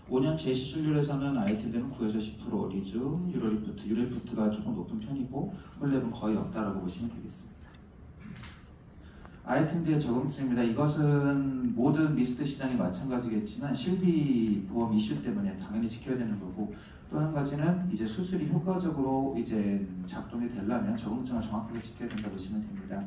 5년제 시술률에서는 아이템들은 9에서 10%, 리튬, 유레프트가 조금 높은 편이고 홀랩은 거의 없다라고 보시면 되겠습니다. 아이템들의 적응증입니다. 이것은 모든 미스트 시장이 마찬가지겠지만 실비 보험 이슈 때문에 당연히 지켜야 되는 거고, 또 한 가지는 이제 수술이 효과적으로 이제 작동이 되려면 적응증을 정확하게 지켜야 된다고 보시면 됩니다.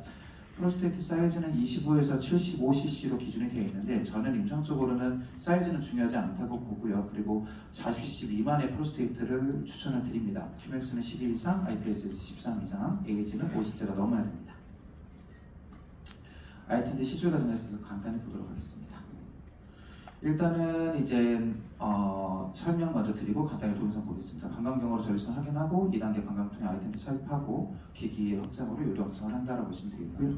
프로스테이트 사이즈는 25에서 75cc로 기준이 되어 있는데 저는 임상적으로는 사이즈는 중요하지 않다고 보고요. 그리고 40cc 미만의 프로스테이트를 추천을 드립니다. QMAX는 12 이상, IPSS 13 이상, AG는 50대가 넘어야 됩니다. 아이템들 시술 과정에서 간단히 보도록 하겠습니다. 일단은 이제 설명 먼저 드리고 간단히 동영상 보겠습니다. 방광경으로 절선 확인하고 2단계 방광통에 아이템들 삽입하고 기기의 확장으로 요령 확장을 한다라고 보시면 되겠고요.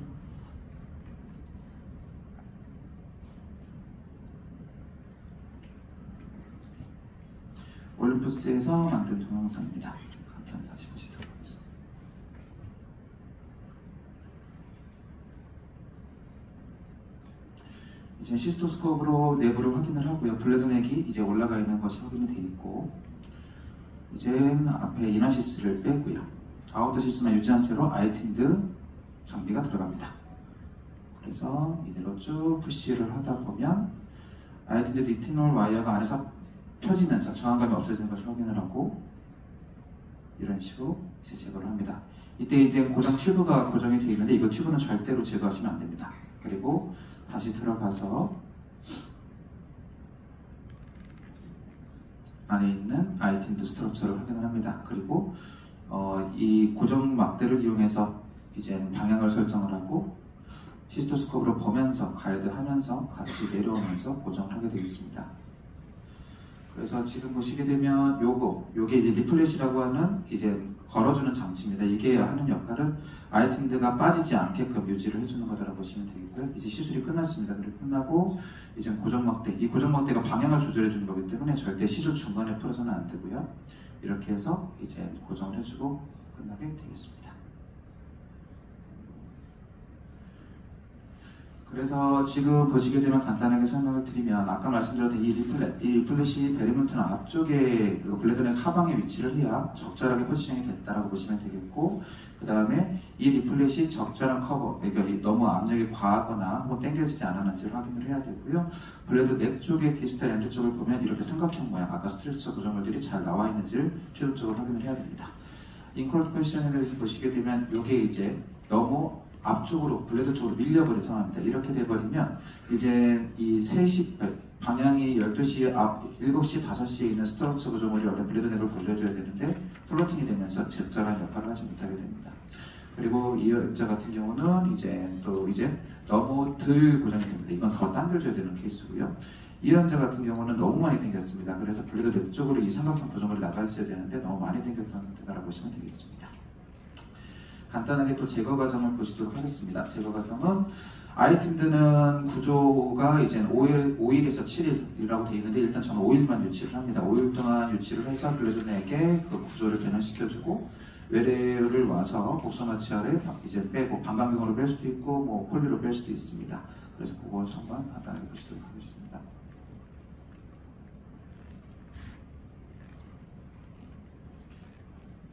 올림푸스에서 만든 동영상입니다. 간단히 다시 보시도록 하겠습니다. 이제 시스토스코프로 내부를 확인을 하고요. 블레드넥이 이제 올라가 있는 것이 확인이 되어 있고, 이제 앞에 이너시스를 빼고요. 아우터시스만 유지한 채로 아이틴드 장비가 들어갑니다. 그래서 이대로 쭉 푸시를 하다 보면 아이틴드 리티놀 와이어가 안에서 펴지면서 저항감이 없어지는 것을 확인을 하고 이런 식으로 이제 제거를 합니다. 이때 이제 고정 튜브가 고정이 되어 있는데 이거 튜브는 절대로 제거하시면 안 됩니다. 그리고 다시 들어가서 안에 있는 아이틴드 스트럭처를 확인을 합니다. 그리고 이 고정 막대를 이용해서 이제 방향을 설정을 하고 시스토스코프로 보면서 가이드하면서 같이 내려오면서 고정을 하게 되겠습니다. 그래서 지금 보시게 되면 요게 이제 리플렛이라고 하는 이제 걸어주는 장치입니다. 이게 하는 역할은 아이템들가 빠지지 않게끔 유지를 해주는 거다라고 보시면 되겠고요. 이제 시술이 끝났습니다. 그리고 끝나고 이제 고정막대, 이 고정막대가 방향을 조절해 주는 거기 때문에 절대 시술 중간에 풀어서는 안 되고요. 이렇게 해서 이제 고정을 해주고 끝나게 되겠습니다. 그래서 지금 보시게 되면 간단하게 설명을 드리면 아까 말씀드렸던 이 리플렛이 베리문튼 앞쪽에 블레드넥 하방에 위치를 해야 적절하게 포지션이 됐다라고 보시면 되겠고, 그 다음에 이 리플렛이 적절한 커버, 그러니까 너무 압력이 과하거나 혹은 당겨지지 않았는지를 확인을 해야 되고요. 블레드넥 쪽의 디스탈 엔드 쪽을 보면 이렇게 삼각형 모양, 아까 스트레처 구조물들이 잘 나와 있는지를 최종적으로 확인을 해야 됩니다. 인크로드 포지션에 대해서 보시게 되면 이게 이제 너무 앞쪽으로 블레드 쪽으로 밀려버린 상황입니다. 이렇게 돼버리면 이제 이 3시 방향이 12시 앞 7시 5시에 있는 스트럭처 구조물이 원래 블레드넥을 돌려줘야 되는데 플로팅이 되면서 적절한 역할을 하지 못하게 됩니다. 그리고 이 연자 같은 경우는 이제 너무 덜 고정이 됩니다. 이건 더 당겨줘야 되는 케이스고요. 이 연자 같은 경우는 너무 많이 당겼습니다. 그래서 블레드넥 쪽으로 이 삼각형 구조물이 나가 있어야 되는데 너무 많이 당겼던 상태다라고 보시면 되겠습니다. 간단하게 또 제거 과정을 보시도록 하겠습니다. 제거 과정은 아이템드는 구조가 이제 5일에서 7일이라고 되어 있는데 일단 저는 5일만 유치를 합니다. 5일 동안 유치를 해서 블레드넥에 그 구조를 변환시켜주고 외래를 와서 복숭아치아를 이제 빼고 방광경으로 뺄 수도 있고 뭐 폴리로 뺄 수도 있습니다. 그래서 그걸 한번 간단하게 보시도록 하겠습니다.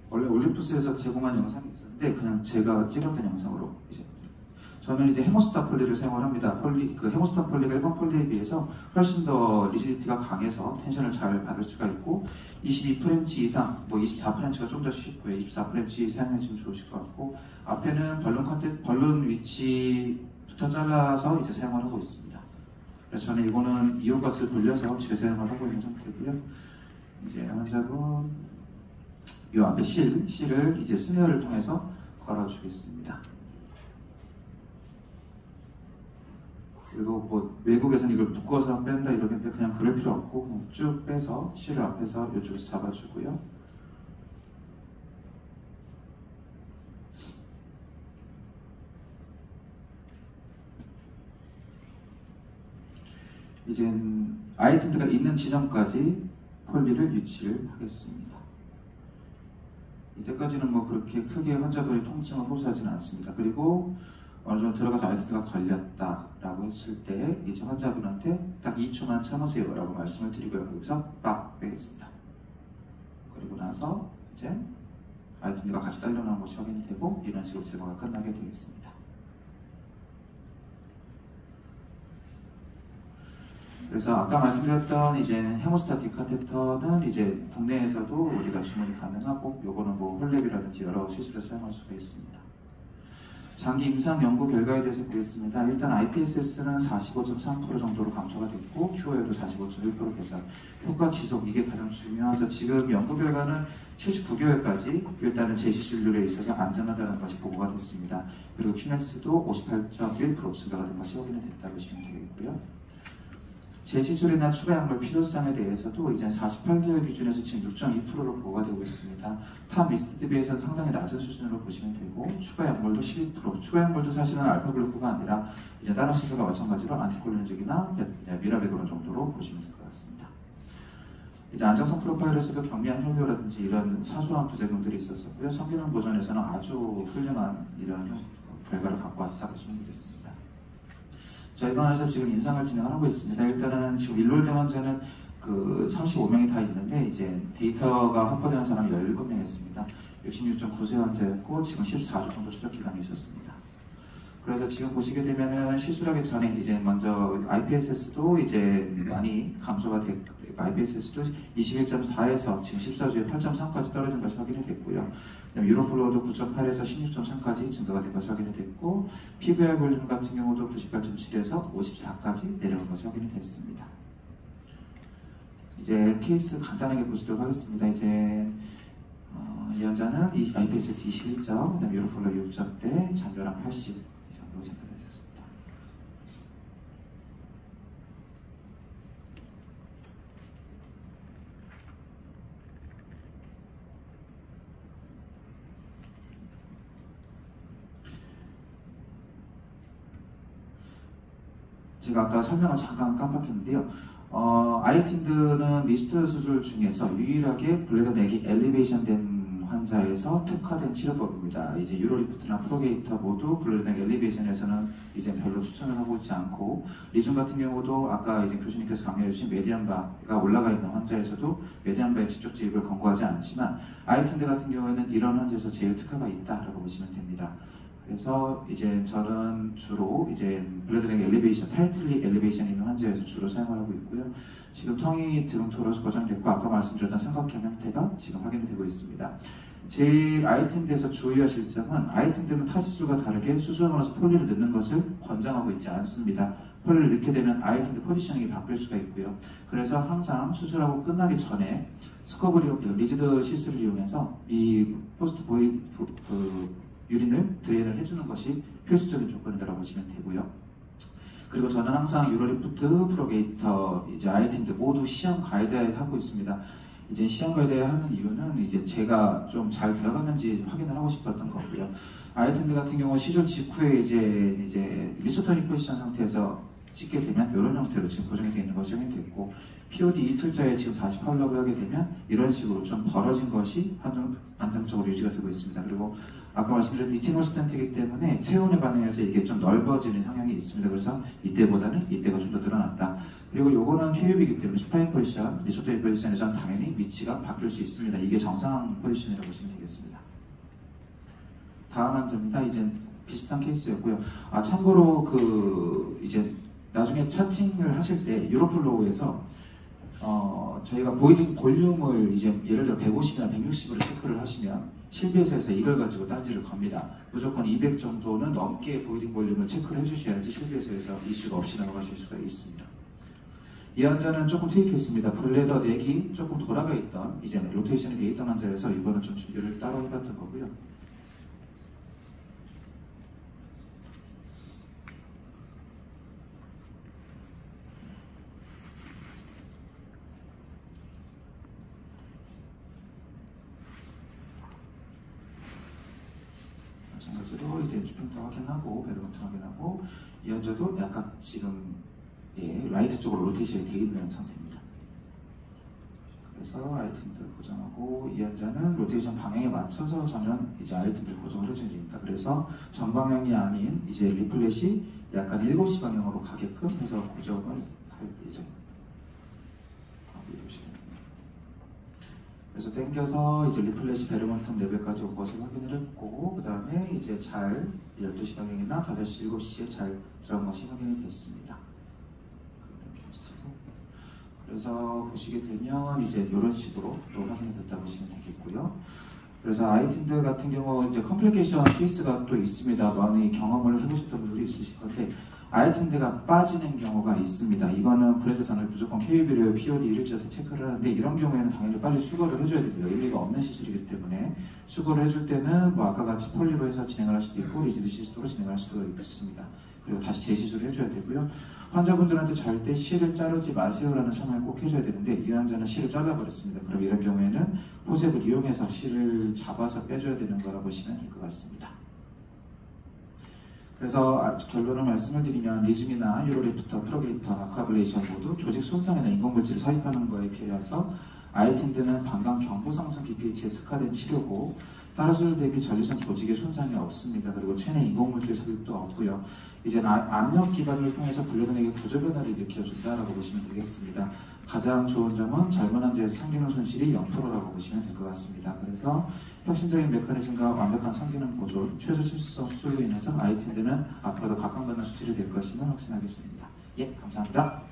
원래 올림푸스에서 제공한 영상이 있었는데 그냥 제가 찍었던 영상으로 저는 이제 헤모스타 폴리를 사용합니다. 헤모스타 폴리가 일반 폴리에 비해서 훨씬 더 리지디티가 강해서 텐션을 잘 받을 수가 있고 22프렌치 이상, 뭐 24프렌치가 좀 더 쉽고요. 24프렌치 사용해 주시면 좋으실 것 같고 앞에는 벌룬 위치부터 잘라서 이제 사용을 하고 있습니다. 그래서 저는 이거는 이온가스를 돌려서 재사용을 하고 있는 상태고요. 이제 환자분 이 앞에 실을 이제 스네어를 통해서 걸어주겠습니다. 그리고 뭐 외국에서는 이걸 묶어서 뺀다 이러는데 그냥 그럴 필요 없고 그냥 쭉 빼서 실을 앞에서 이쪽에서 잡아주고요. 이제 아이템들가 있는 지점까지 폴리를 유치를 하겠습니다. 이때까지는 뭐 그렇게 크게 환자분이 통증을 호소하지는 않습니다. 그리고 어느 정도 들어가서 아이티드가 걸렸다라고 했을 때 이제 환자분한테 딱 2초만 참으세요라고 말씀을 드리고요. 여기서 빡 빼겠습니다. 그리고 나서 이제 아이티드가 같이 딸려나온 것이 확인이 되고 이런 식으로 제거가 끝나게 되겠습니다. 그래서 아까 말씀드렸던 이제 헤모스타틱 카테터는 이제 국내에서도 우리가 주문이 가능하고 요거는 뭐 홀랩이라든지 여러 시술에 사용할 수가 있습니다. 장기 임상 연구 결과에 대해서 보겠습니다. 일단 IPSS는 45.3% 정도로 감소가 됐고 QOL도 45.1% 개선. 효과 지속, 이게 가장 중요하죠. 지금 연구 결과는 79개월까지 일단은 재시술률에 있어서 안전하다는 것이 보고가 됐습니다. 그리고 QMAX도 58.1% 증가가 된 것이 확인이 됐다고 보시면 되겠고요. 재시술이나 추가 약물 필요성에 대해서도 이제 48개월 기준에서 지금 6.2%로 보고가 되고 있습니다. 타 미스트 대비해서는 상당히 낮은 수준으로 보시면 되고 추가 약물도 12%, 추가 약물도 사실은 알파블루크가 아니라 이제 다른 수술과 마찬가지로 안티콜린직이나 미라베그론 정도로 보시면 될 것 같습니다. 이제 안정성 프로파일에서도 경미한 혈뇨라든지 이런 사소한 부작용들이 있었었고요. 성기능 보존에서는 아주 훌륭한 이런 결과를 갖고 왔다 보시면 되겠습니다. 저희 병원에서 지금 임상을 진행하고 있습니다. 일단은 지금 일롤된 환자는 그 35명이 다 있는데 이제 데이터가 확보되는 사람이 17명이었습니다. 66.9세 환자였고 지금 14주 정도 추적 기간이 있었습니다. 그래서 지금 보시게 되면은 시술하기 전에 이제 먼저 IPSS도 이제 많이 감소가 됐고 IPSS도 21.4에서 지금 14주에 8.3까지 떨어진 것이 확인이 됐고요. 유로플로우도 9.8에서 16.3까지 증가가 된 것이 확인이 됐고 PVR 볼륨 같은 경우도 98.7에서 54까지 내려온 것이 확인이 됐습니다. 이제 케이스 간단하게 보시도록 하겠습니다. 이제 이 환자는 IPSS 21점, 그다음에 유로플로우 6점대, 잔뇨랑 80 정도 체크됐습니다. 제가 아까 설명을 잠깐 깜빡했는데요. 아이틴드는 미스트 수술 중에서 유일하게 블레더 맥이 엘리베이션 된 환자에서 특화된 치료법입니다. 이제 유로리프트나 프로게이터 모두 블레더 맥 엘리베이션에서는 이제 별로 추천을 하고 있지 않고 리준 같은 경우도 아까 이제 교수님께서 강의해 주신 메디안바가 올라가 있는 환자에서도 메디안바의 직접 주입을 권고하지 않지만 아이틴드 같은 경우에는 이런 환자에서 제일 특화가 있다라고 보시면 됩니다. 그래서 이제 저는 주로 이제 블레드넥 엘리베이션, 타이틀리 엘리베이션 있는 환자에서 주로 사용을 하고 있고요. 지금 텅이 드릉토로스 고정됐고 아까 말씀드렸던 삼각형 형태가 지금 확인이 되고 있습니다. 제일 아이틴드에서 주의하실 점은 아이틴드는 타 시술과 다르게 수술하고 나서 폴리를 넣는 것을 권장하고 있지 않습니다. 폴리를 넣게 되면 아이틴드 포지셔닝이 바뀔 수가 있고요. 그래서 항상 수술하고 끝나기 전에 스커브리 리지드 시술을 이용해서 이 포스트 보이 유린을 드레인을 해주는 것이 필수적인 조건이라고 보시면 되고요. 그리고 저는 항상 유로리프트, 프로게이터, 이제 아이틴드 모두 시험 가이드에 하고 있습니다. 이제 시험 가이드에 하는 이유는 이제 제가 좀 잘 들어가는지 확인을 하고 싶었던 거고요. 아이틴드 같은 경우 시술 직후에 이제 리소토닉 포지션 상태에서 찍게 되면 이런 형태로 지금 고정이 되어 있는 것이 확인됐고 POD 이틀째에 지금 다시 팔로우를 하게 되면 이런 식으로 좀 벌어진 것이 안정적으로 유지가 되고 있습니다. 그리고 아까 말씀드린 니티놀 스텐트이기 때문에 체온에 반응해서 이게 좀 넓어지는 성향이 있습니다. 그래서 이때보다는 이때가 좀 더 늘어났다. 그리고 요거는 KUB이기 때문에 스파인 포지션, 리소토닉 포지션에서는 당연히 위치가 바뀔 수 있습니다. 이게 정상 포지션이라고 보시면 되겠습니다. 다음 환자입니다. 이제 비슷한 케이스였고요. 참고로 이제 나중에 차팅을 하실 때 유로플로우에서 저희가 보이딩 볼륨을 이제 예를 들어 150이나 160으로 체크를 하시면 실비에서에서 이걸 가지고 딴지를 겁니다. 무조건 200 정도는 넘게 보이딩 볼륨을 체크를 해주셔야지 실비에서에서 이슈가 없이 넘어가실 수가 있습니다. 이 환자는 조금 트윗했습니다. 블레더 넥이 조금 돌아가 있던 이제 로테이션이 되어 있던 환자여서 이거는 좀 준비를 따로 해봤던 거고요. 마찬가지로 이제 스프린터 확인하고 베르먼트 확인하고 이 환자도 약간 지금 라이트 쪽으로 로테이션이 되어 있는 상태입니다. 그래서 아이템들 고정하고 이 환자는 로테이션 방향에 맞춰서 저는 이제 아이템들 고정을 해준 겁니다. 그래서 정방향이 아닌 이제 리플렛이 약간 7시 방향으로 가게끔 해서 고정을 할 예정입니다. 그래서 당겨서 이제 리플렛이 베르몬턴 레벨까지 온 것을 확인을 했고, 그 다음에 이제 잘 12시 방향이나 5시, 7시에 잘 들어간 것이 확인이 됐습니다. 그래서 보시게 되면 이제 이런 식으로 또 확인이 됐다고 보시면 되겠고요. 그래서 아이템들 같은 경우 이제 컴플리케이션 케이스가 또 있습니다. 많이 경험을 해보셨던 분들이 있으실 건데 아이템들가 빠지는 경우가 있습니다. 이거는 그래서 저는 무조건 KUB를 POD 1일째 체크를 하는데 이런 경우에는 당연히 빨리 수거를 해줘야 됩니다. 의미가 없는 시술이기 때문에 수거를 해줄 때는 뭐 아까 같이 폴리로 해서 진행을 할 수도 있고 리지드 시스터로 진행을 할 수도 있습니다. 그리고 다시 재시술을 해줘야 되고요. 환자분들한테 절대 실을 자르지 마세요라는 설명을 꼭 해줘야 되는데 이 환자는 실을 잘라버렸습니다. 그럼 이런 경우에는 포셉을 이용해서 실을 잡아서 빼줘야 되는 거라고 보시면 될 것 같습니다. 그래서 결론을 말씀을 드리면 리즘이나 유로리프터, 프로게이터, 아쿠아블레이션 모두 조직 손상이나 인공물질을 삽입하는 거에 비해서 아이텐드는 방광 경부 상승 BPH에 특화된 치료고 파라솔 대비 전립선 조직에 손상이 없습니다. 그리고 체내 인공물질 삽입도 없고요. 이제는 압력 기반을 통해서 블레드넥의 구조 변화를 일으켜준다라고 보시면 되겠습니다. 가장 좋은 점은 젊은 환자의 성기능 손실이 0%라고 보시면 될 것 같습니다. 그래서 혁신적인 메커니즘과 완벽한 성기능 보존, 최소 침수성 수술로 인해서 아이텐드는 앞으로도 각광받는 수술이 될 것임을 확신하겠습니다. 예, 감사합니다.